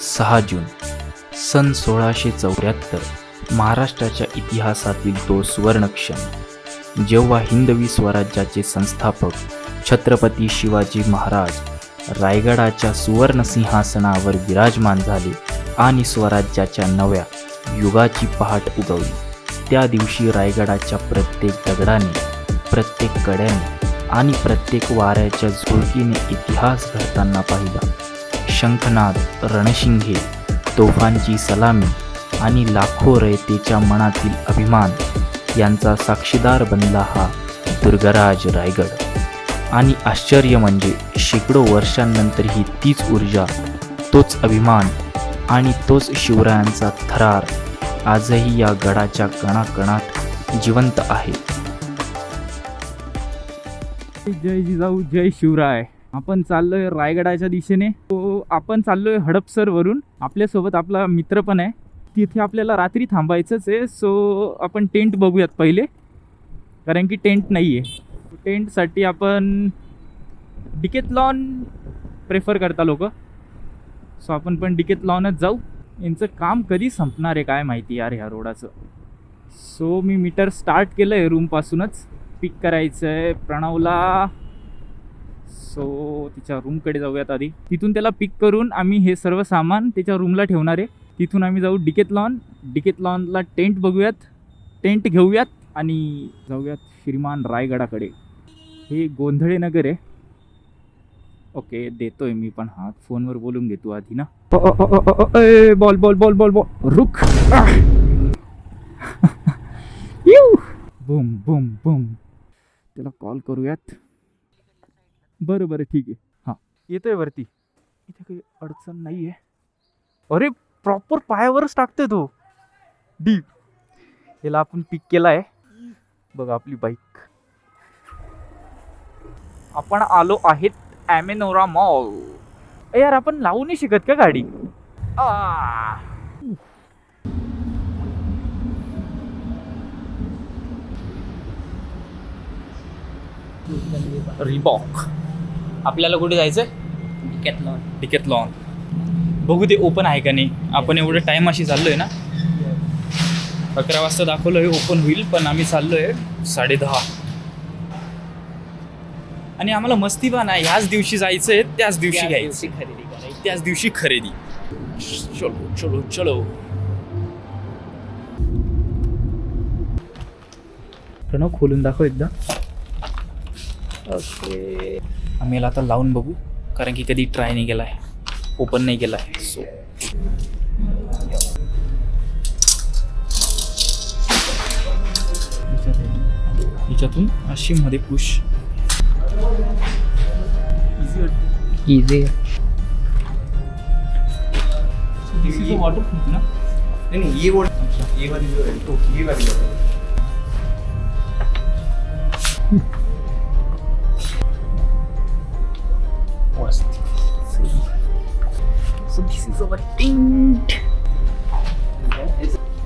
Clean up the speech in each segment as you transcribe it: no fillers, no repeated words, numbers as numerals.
6 जून सन 1674 महाराष्ट्राच्या इतिहासातील तो सुवर्णक्षण जेव्हा हिंदवी स्वराज्याचे संस्थापक छत्रपती शिवाजी महाराज रायगडाच्या सुवर्ण सिंहासनावर विराजमान झाले आणि स्वराज्याच्या नव्या युगाची पहाट उगवली. त्या दिवशी रायगडाच्या प्रत्येक दगडाने, प्रत्येक कड्याने आणि प्रत्येक वाऱ्याच्या झुळकीने इतिहास घडताना पाहिला. शंखनाद, रणशिंगे, तोफांची सलामी आणि लाखो रयतेच्या मनातील अभिमान यांचा साक्षीदार बनला हा दुर्गराज रायगड. आणि आश्चर्य म्हणजे शेकडो वर्षांनंतरही तीच ऊर्जा, तोच अभिमान आणि तोच शिवरायांचा थरार आजही या गडाच्या कणाकणात जिवंत आहे. जय जिजाऊ, जय शिवराय. आपण चाललोय रायगडाच्या दिशेने. आपण चाललोय हडपसर वरून. आपल्यासोबत आपला मित्र पण आहे. तिथे आपल्याला रात्री थांबायचंच आहे. सो आपण टेंट बघूयात पहिले, कारण की टेंट नाही आहे. टेंटसाठी आपण डिकेथलॉन प्रेफर करता लोक. सो आपण पण डिकेथलॉनच जाऊ. यांचं काम कधी संपणार आहे काय माहिती यार ह्या रोडाचं. सो मी मीटर स्टार्ट केलं आहे रूमपासूनच. पिक करायचं आहे प्रणवला. सो तिच्या रूमकडे जाऊयात आधी. तिथून त्याला पिक करून आम्ही हे सर्व सामान त्याच्या रूमला ठेवणार आहे. तिथून आम्ही जाऊ डिकेथलॉनला टेंट बघूयात, टेंट घेऊयात आणि जाऊयात श्रीमान रायगडाकडे. हे गोंधळे नगर आहे. ओके, देतोय मी पण हात. फोनवर बोलून घेतो आधी ना. Ball ball ball ball ball रुख. Boom boom boom. त्याला कॉल करूयात. बरं बरं ठीक आहे. हां, येतोय वरती. इथे काही अडचण नाही आहे. अरे प्रॉपर पायावरच टाकतोय तो डीप. याला आपण पिक केला आहे. बघा आपली बाईक. आपण आलो आहेत ॲमेनोरा मॉल. यार आपण लावू नाही शकत का गाडी? रिबॉक. आपल्याला कुठे जायचंय? डिकेथलॉन. बघू ते ओपन आहे का नाही. आपण एवढं टाइम अशी चाललोय ना. 11 वाजता दाखवलं हे ओपन होईल, पण आम्ही चाललोय 10:30. आणि आम्हाला मस्ती पण आहे. ह्याच दिवशी जायचंय, त्याच दिवशी घ्यायची खरेदी करायची, त्याच दिवशी खरेदी. चलो चलो चलो. प्रणव खोलून दाखव एकदा. ओके, आम्ही याला आता लावून बघू, कारण की कधी ट्राय नाही केला आहे, ओपन नाही केला आहे. सो याच्यातून अशी मध्ये push easy. This is waterproof ना? नहीं ये वाली जो है तो ये वाली है. So this is our tent.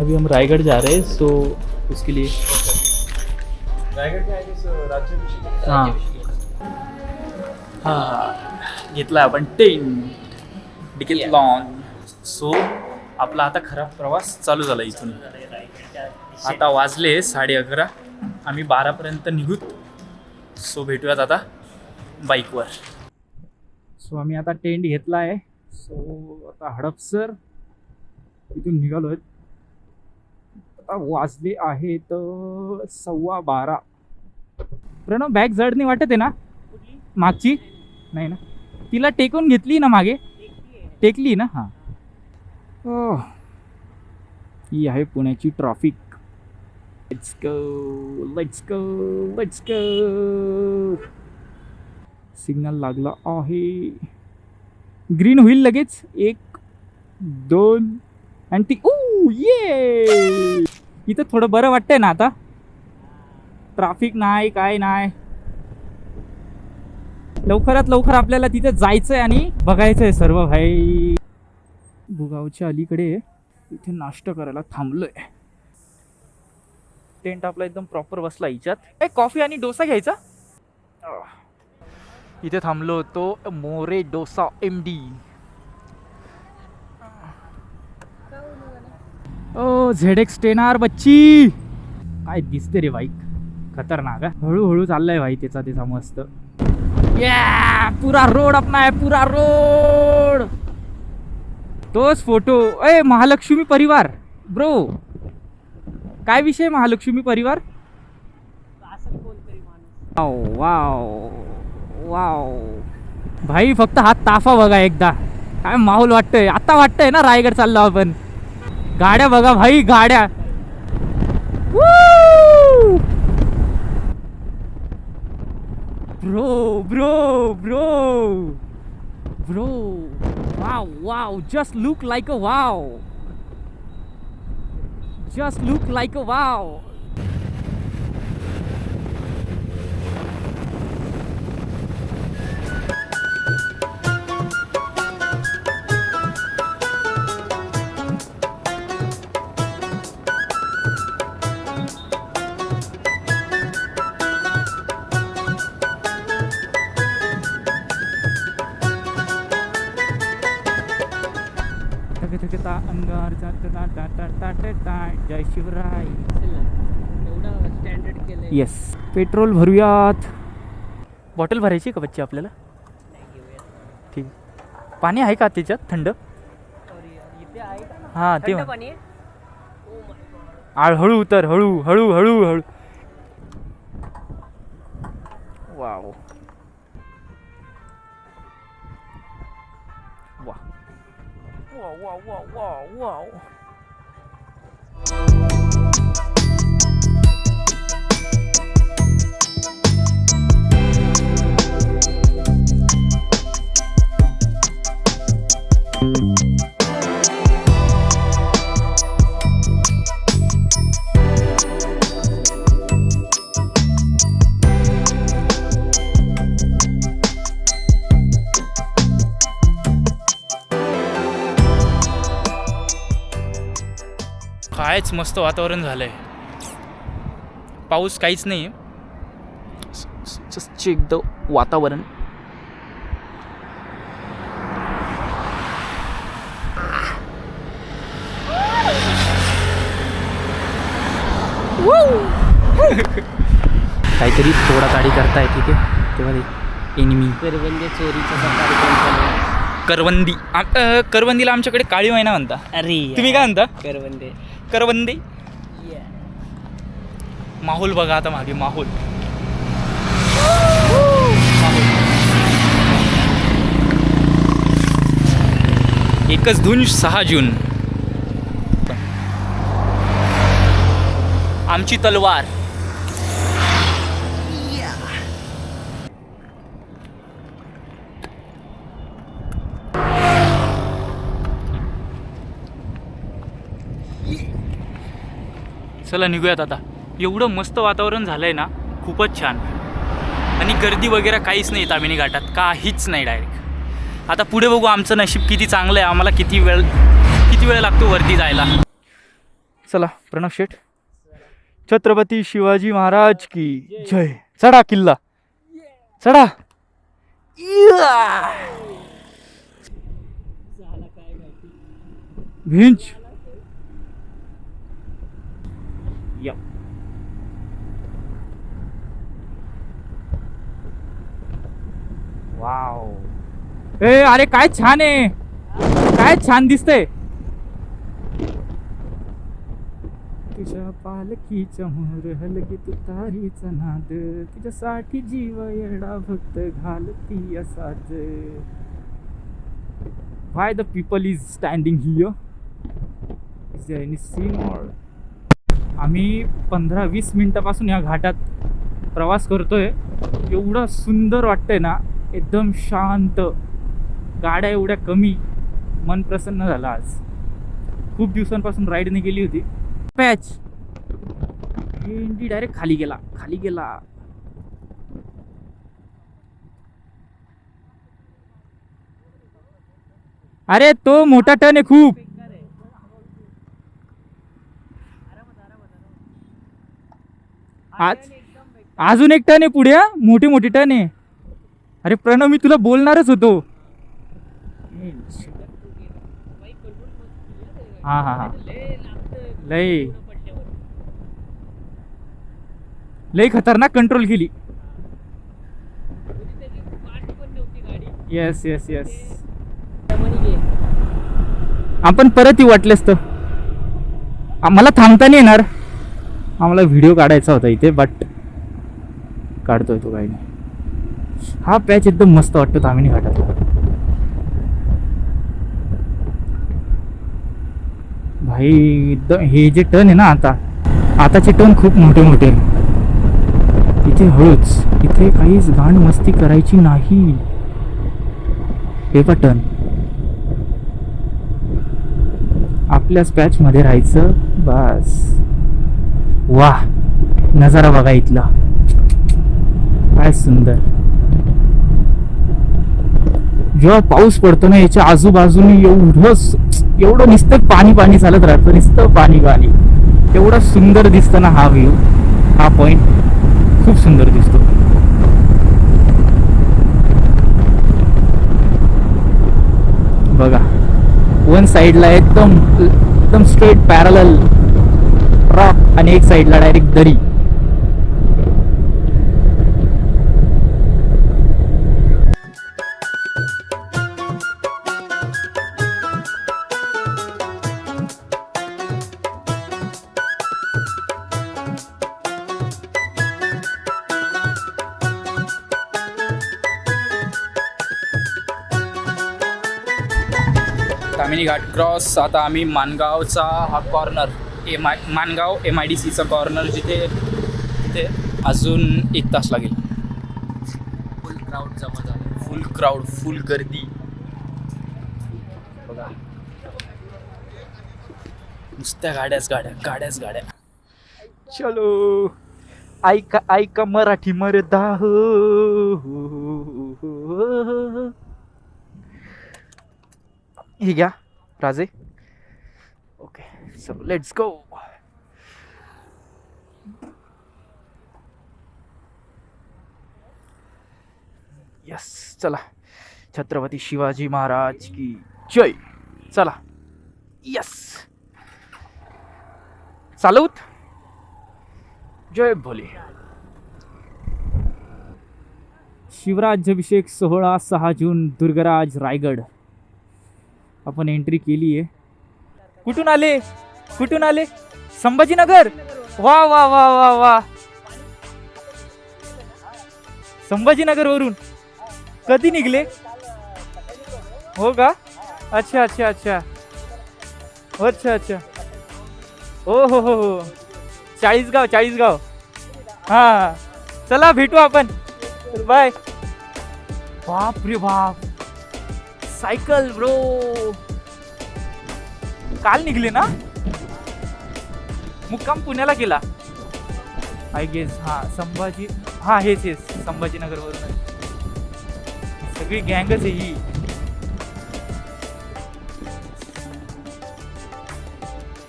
अभी हम रायगढ़ जा रहे हैं. सो उसके लिए रायगड काय राज्याभिषेक. हां घेतला आपण टेंट डिकेथलॉन. सो आपला आता खरा प्रवास चालू झाला इथून. आता वाजले 11:30. आम्ही 12पर्यंत निघूत. सो भेटूयात आता बाईकवर. सो आम्ही आता टेंट घेतला आहे. सो आता हडपसर इथून निघालो आहेत. आता वाजले आहेत 12:15. प्रणव बॅग जड नाही वाटत आहे ना? मागची नाही ना? तिला टेकून घेतली ना मागे? टेकली ना? हां. ही आहे पुण्याची traffic. Let's go let's go let's go. Signal लागला आहे. ग्रीन होईल लगेच. 1 2 आणि ती ये. इथं थोडं बरं वाटतंय ना आता. ट्रॅफिक नाही, काय नाही. लवकरात लवकर आपल्याला तिथे जायचंय आणि बघायचंय सर्व. भाई भुगावच्या अलीकडे इथे नाश्ता करायला थांबलोय. टेंट आपला एकदम प्रॉपर बसला हिच्यात. कॉफी आणि डोसा घ्यायचा. इथे थांबलो होतो मोरे डोसा MD. ओ ZX 10R बच्ची काय दिसते रे बाईक खतरनाक आहे. हळूहळू चाललाय भाई त्याचा मस्त. या पुरा रोड अपना आहे पुरा रोड. तोच फोटो. ए महालक्ष्मी परिवार ब्रो काय विषय महालक्ष्मी परिवार. वाव वाव वाव भाई फक्त हा ताफा बघा एकदा काय माहोल वाटतंय. आता वाटतंय ना रायगड चाललो आपण. गाड्या बघा भाई गाड्या. Bro bro bro bro wow wow just look like a wow. Just look like a wow. जय शिवराय. येस पेट्रोल भरूयात. बॉटल भरायची का बच्ची आपल्याला. ठीक पाणी आहे का त्याच्यात थंड. हां ते हळू उतर हळू हळू हळू हळू. वाव वा वा वा वा वा वा. कायच मस्त वातावरण झालंय. पाऊस काहीच नाही. जस्ट चेक द वातावरण. काहीतरी थोडा गाडी करताय ठीक आहे. तेव्हा एनिमी करवंदे चोरीचा कार्यक्रम चालू आहे. करवंदी. करवंदीला आमच्याकडे काळी मैना म्हणता. अरे तुम्ही काय म्हणता. करवंदे. करवंदी. माहोल बघा आता मागे माहोल. एकच धून 6 जून. आमची तलवार. चला निघूयात आता. एवढं मस्त वातावरण झालंय ना खूपच छान. आणि गर्दी वगैरे काहीच नाही तामिनी घाटात काहीच नाही डायरेक्ट. आता पुढे बघू आमचं नशीब किती चांगलं आहे. आम्हाला किती वेळ लागतो वरती जायला. चला प्रणव शेठ. छत्रपती शिवाजी महाराज की जय. चढा किल्ला चढा. भिंच. वाव. ए अरे काय छान आहे. काय छान दिसतंय. तुझ्या पालखीच्या मोर हलगी तुतारीचा नाद. तुझ्यासाठी जीव येडा भक्त घालती असाच. Why the people is standing here? Is there any scene or? आम्ही 15-20 मिनिटापासून या घाटात प्रवास करतोय. एवढं सुंदर वाटतंय ना एकदम शांत. गाड्या एवढ्या कमी. मन प्रसन्न झालं आज. खूप दिवसांपासून राईडने गेली होती. पॅच डायरेक्ट खाली गेला. अरे तो मोठा टन आहे खूप. अजून एक टन आहे पुढे. मोठी टन आहे. अरे प्रणव मी तुला बोलणारच होतो. हा हा हा लय लय खतरनाक कंट्रोल केली. Yes yes yes. आपण परत येऊ वाटलेस तर. आम्हाला थांबता नाही येणार. आम्हाला व्हिडिओ काढायचा होता इथे बट काढतोय तो काही नाही. हा पॅच एकदम मस्त वाटतो तामिनी घाटातला. भाई हे जे टर्न आहे ना आताचे टर्न खूप मोठे मोठे. इथे हळूच, इथे काहीच घाण मस्ती करायची नाही. हे टर्न आपल्याच पॅच मध्ये राहायचं बस. वाह नजारा बघा इथला काय सुंदर. जेव्हा पाऊस पडतो ना याच्या आजूबाजूने एवढं नुसतं पाणी चालत राहतं. नुसतं पाणी. एवढं सुंदर दिसतं ना हा व्ह्यू. हा पॉइंट खूप सुंदर दिसतो. बघा वन साइडला एकदम स्ट्रेट पॅरलल रॉक आणि एक साइडला डायरेक्ट दरी. तामिनी घाट क्रॉस. आता आम्ही माणगावचा हा कॉर्नर माणगाव MIDCचा कॉर्नर तिथे अजून 1 तास लागेल. फुल क्राऊड जमा झाला. फुल क्राऊड, फुल गर्दी बघा. नुसत्या गाड्याच गाड्या. चलो ऐका मराठी मर्दा हो. हे घ्या राजे. Okay so let's go. Yes चला. छत्रपती शिवाजी महाराज की जय. चला यस चालवत. जय भोले. शिवराज्याभिषेक सोहळा 6 जून दुर्गराज रायगड. आपण एंट्री केली आहे. कुठून आले? संभाजीनगर. वा वा वा वा वा. संभाजीनगर वरून कधी निघले हो का? अच्छा हो. चाळीसगाव. हा चला भेटू आपण. बाय. बाप रे बाप. Cycle bro. काल निघले ना? मुक्काम पुण्याला केला आय गेस. हा हेच संभाजीनगर वरून सगळी गँगच आहे ही.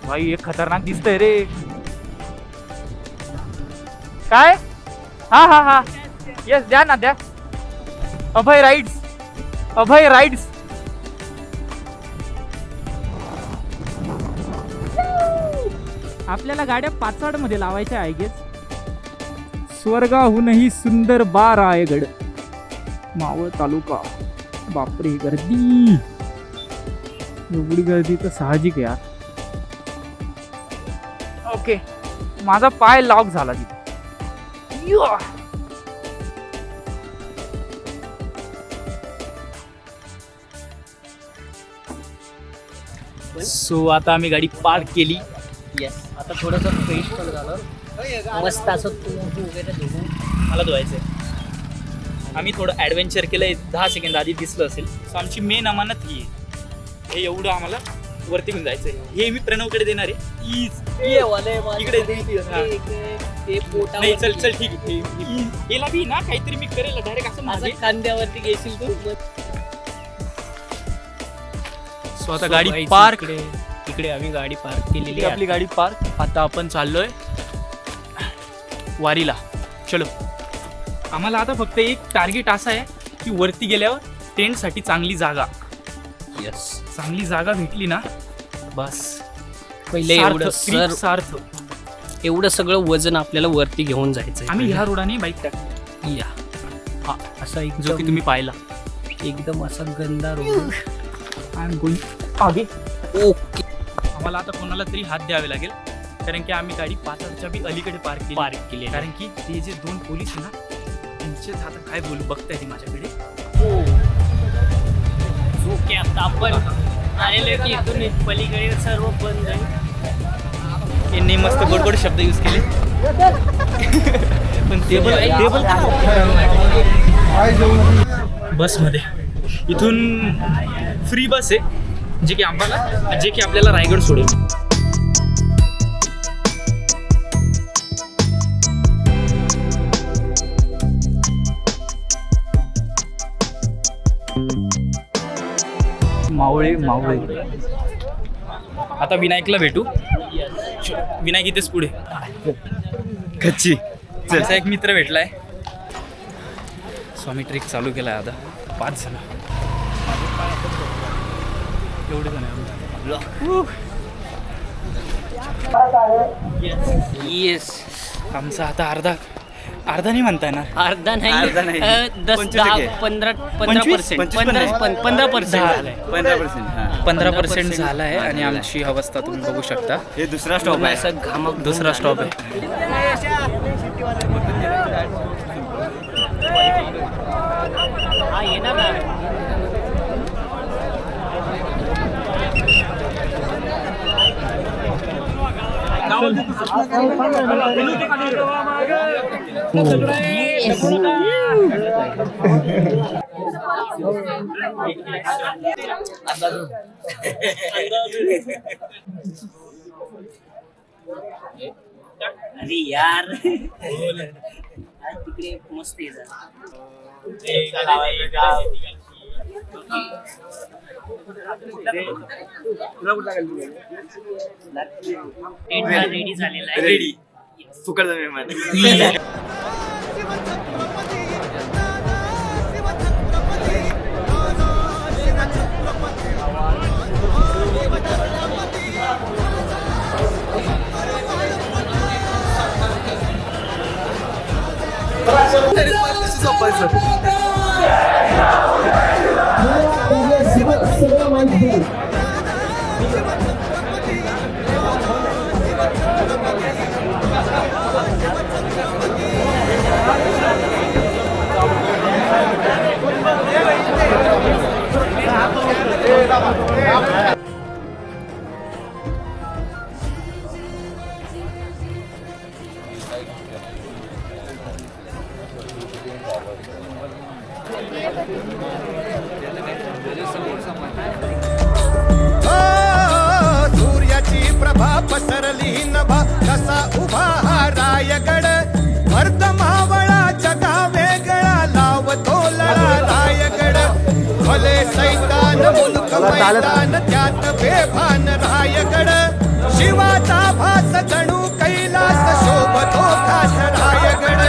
भाई एक खतरनाक दिसतंय रे. काय? हा येस द्या ना द्या. अभय राईड्स. आपल्याला गाड्या पाचाड मध्ये लावायच्या आहे गेस. स्वर्गाहूनही सुंदर रायगड. मावळ तालुका. बापरे गर्दी. एवढी गर्दी तर साहजिक यार. ओके माझा पाय लॉक झाला तिथे. सो आता आम्ही गाडी पार्क केली. येस आता थोडंसं फ्रेश पण झालं. मस्त असं वगैरे धुवून मला धुवायचंय. आम्ही थोडं ॲडव्हेंचर केलंय. 10 सेकंद आधी दिसलं असेल. सो आमची मेन अमानत ही आहे. हे एवढं आम्हाला वरती घेऊन जायचंय. हे मी प्रणवकडे देणार आहे. इकडे नाही चल ठीक आहे. याला बी ना काहीतरी मी करेल डायरेक्ट असं माझ्या खांद्यावरती घेशील तू. सो आता गाडी पार्क. इकडे आम्ही गाडी पार्क केलेली. आपली गाडी पार्क. आता आपण चाललोय वारीला. चलो. आम्हाला आता फक्त एक टार्गेट असा आहे की वरती गेल्यावर टेंटसाठी चांगली जागा. येस चांगली जागा भेटली ना बस पहिले सार्थ, एवढं ट्रिप सार्थ. एवढं सगळं वजन आपल्याला वरती घेऊन जायचंय. आम्ही ह्या रोडाने बाईक टाकली, या हा असा जो एकदम की तुम्ही पाहिला. एकदम असा गंदा रोड. आय एम गोइंग आगे. ओके. आम्हाला आता कोणाला तरी हात द्यावे लागेल, कारण की आम्ही गाडी 5,000च्या बी अलीकडे पार्क केली. कारण की ते जे 2 पोलीस आहे ना, त्यांचेच आता काय बोलू बघताय ते माझ्याकडे. ओके आता आपण आलेलो की इथून पलीकडे सर्व बंद आहे. यांनी मस्त गोड गोड शब्द यूज केले. पण टेबल बसमध्ये इथून फ्री बस आहे, जे की आपल्याला रायगड सोडेल. मावळे आता विनायकला भेटू. विनायक इथेच पुढे. कच्ची आमचा एक मित्र भेटलाय. स्वामी ट्रिक चालू केलाय आता. 5 जण, एवढे जण येस. आमचा आता अर्धा नाही म्हणता येणार. अर्धा नाही, 25% 15% झाला आहे. आणि आमची अवस्था तुम्ही बघू शकता. हे दुसरा स्टॉप आहे. असं घामक दुसरा स्टॉप आहे. हा येणार ना. अरे यार तिकडे मस्त आहे जरा. रेडी झालेला आहे. रेडी फुकट मेहमान. सूर्याची प्रभा पसरली नभा कसा उभा हा रायगड अर्ध मावळाच्या वेगळा लावतो लढा रायगड भले सैतान मुलक मैदान त्यात बेभान रायगड शिवाचा भास जणू कैलास शोभतो खास रायगड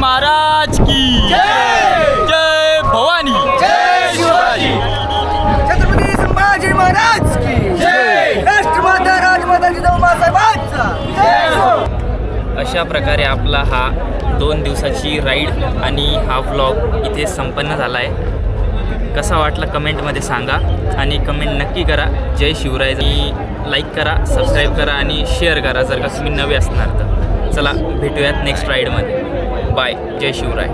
महाराज की जय भवानी छत्रपती संभाजी महाराज की राष्ट्रमाता राजमाता जिजाऊ मासाहेबांचा अशा प्रकारे आपला हा 2 दिवसाची राईड आणि हा व्लॉग इथे संपन्न झाला आहे. कसा वाटला कमेंटमध्ये सांगा आणि कमेंट नक्की करा. जय शिवराय. आणि लाईक करा, सबस्क्राईब करा आणि शेअर करा जर का तुम्ही नवे असणार तर. चला भेटूयात नेक्स्ट राईडमध्ये. बाय. जय शिवराय.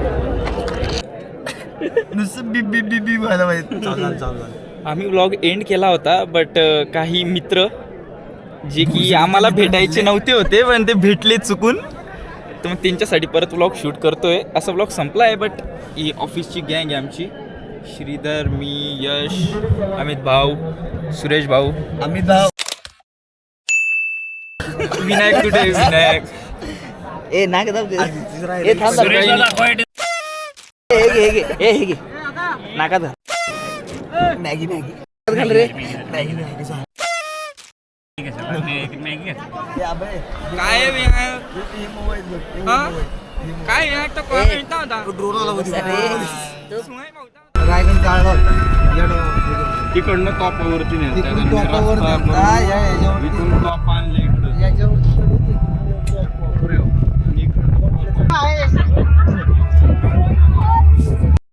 आम्ही व्लॉग एंड केला होता बट काही मित्र जे की आम्हाला भेटायचे नव्हते होते पण ते भेटले चुकून, तर मग त्यांच्यासाठी परत व्लॉग शूट करतोय. असा व्लॉग संपला आहे बट ही ऑफिसची गँग आहे आमची. श्रीधर, मी, यश, अमित भाऊ, सुरेश भाऊ, अमित भाऊ विनायक कुठे? विनायक ए नाक दाब ए थांब सुरेश हे नाकात घाल. मॅगी मॅगी घाल रे. मॅगी मॅगी सांग. काय काय ड्रोन आला होती अरे, रायगड काढला होता. तिकडनं टॉपावरती तिकडून टॉपावर नेलता, याच्यावरती- टॉप आणलं इकडं याच्यावरती आहे